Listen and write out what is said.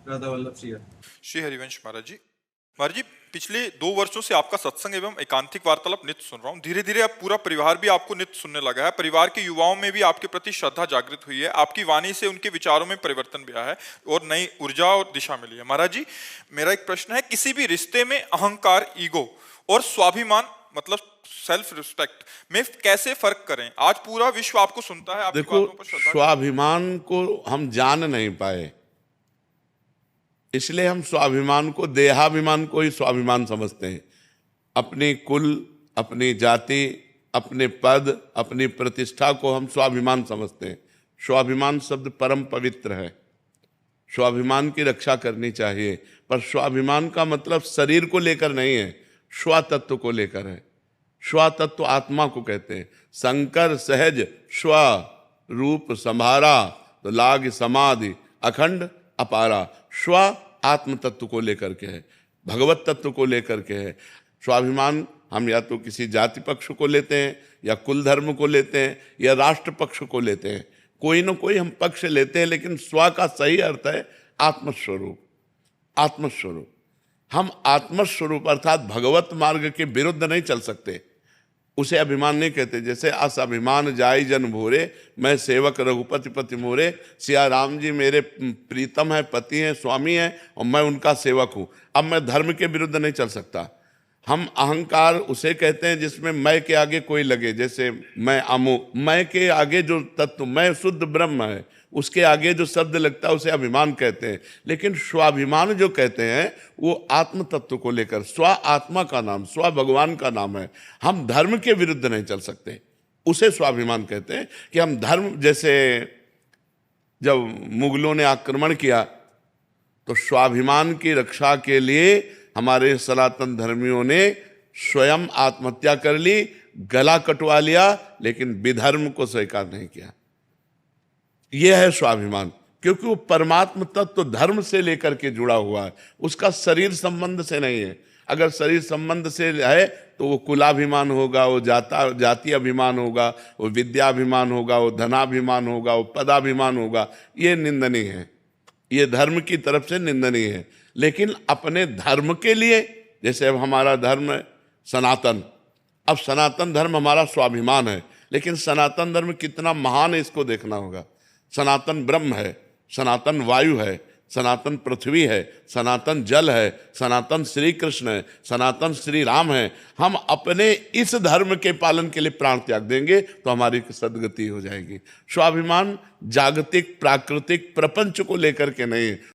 राधा वल्लभ श्री श्री हरिवंश महाराज जी। महाराज जी, पिछले 2 वर्षों से आपका सत्संग एवं एकांतिक वार्तालाप नित्य सुन रहा हूँ। धीरे धीरे अब पूरा परिवार भी आपको नित्य सुनने लगा है। परिवार के युवाओं में भी आपके प्रति श्रद्धा जागृत हुई है। आपकी वाणी से उनके विचारों में परिवर्तन भी आया है और नई ऊर्जा और दिशा मिली है। महाराज जी, मेरा एक प्रश्न है, किसी भी रिश्ते में अहंकार, ईगो और स्वाभिमान मतलब सेल्फ रिस्पेक्ट में कैसे फर्क करें? आज पूरा विश्व आपको सुनता है, आपकी देखो, बातों पर श्रद्धा। स्वाभिमान को हम जान नहीं पाए, इसलिए हम स्वाभिमान को, देहाभिमान को ही स्वाभिमान समझते हैं। अपनी कुल, अपनी जाति, अपने पद, अपनी प्रतिष्ठा को हम स्वाभिमान समझते हैं। स्वाभिमान शब्द परम पवित्र है, स्वाभिमान की रक्षा करनी चाहिए। पर स्वाभिमान का मतलब शरीर को लेकर नहीं है, स्वतत्व को लेकर है। स्वतत्व आत्मा को कहते हैं। शंकर सहज स्व रूप संभारा, तो लाग समाधि अखंड अपारा। स्व आत्म तत्व को लेकर के है, भगवत तत्व को लेकर के है। स्वाभिमान हम या तो किसी जाति पक्ष को लेते हैं, या कुल धर्म को लेते हैं, या राष्ट्र पक्ष को लेते हैं। कोई ना कोई हम पक्ष लेते हैं, लेकिन स्व का सही अर्थ है आत्मस्वरूप। आत्मस्वरूप, हम आत्मस्वरूप अर्थात भगवत मार्ग के विरुद्ध नहीं चल सकते, उसे अभिमान नहीं कहते। जैसे अस अभिमान जाई जन भोरे, मैं सेवक रघुपति पति मोरे। सिया राम जी मेरे प्रीतम है, पति हैं, स्वामी हैं, और मैं उनका सेवक हूँ। अब मैं धर्म के विरुद्ध नहीं चल सकता। हम अहंकार उसे कहते हैं जिसमें मैं के आगे कोई लगे। जैसे मैं अमु, मैं के आगे जो तत्व, मैं शुद्ध ब्रह्म है, उसके आगे जो शब्द लगता है उसे अभिमान कहते हैं। लेकिन स्वाभिमान जो कहते हैं वो आत्म तत्व को लेकर, स्व आत्मा का नाम, स्व भगवान का नाम है। हम धर्म के विरुद्ध नहीं चल सकते, उसे स्वाभिमान कहते हैं। कि हम धर्म, जैसे जब मुगलों ने आक्रमण किया तो स्वाभिमान की रक्षा के लिए हमारे सनातन धर्मियों ने स्वयं आत्महत्या कर ली, गला कटवा लिया, लेकिन विधर्म को स्वीकार नहीं किया। यह है स्वाभिमान, क्योंकि वो परमात्म तत्व धर्म से लेकर के जुड़ा हुआ है, उसका शरीर संबंध से नहीं है। अगर शरीर संबंध से है तो वो कुलाभिमान होगा, वो जाति अभिमान होगा, वो विद्याभिमान होगा, वो धनाभिमान होगा, वो पदाभिमान होगा। ये निंदनीय है, ये धर्म की तरफ से निंदनीय है। लेकिन अपने धर्म के लिए, जैसे अब हमारा धर्म है सनातन, अब सनातन धर्म हमारा स्वाभिमान है, लेकिन सनातन धर्म कितना महान है इसको देखना होगा। सनातन ब्रह्म है, सनातन वायु है, सनातन पृथ्वी है, सनातन जल है, सनातन श्री कृष्ण है, सनातन श्री राम है। हम अपने इस धर्म के पालन के लिए प्राण त्याग देंगे तो हमारी सद्गति हो जाएगी। स्वाभिमान जागतिक प्राकृतिक प्रपंच को लेकर के नहीं,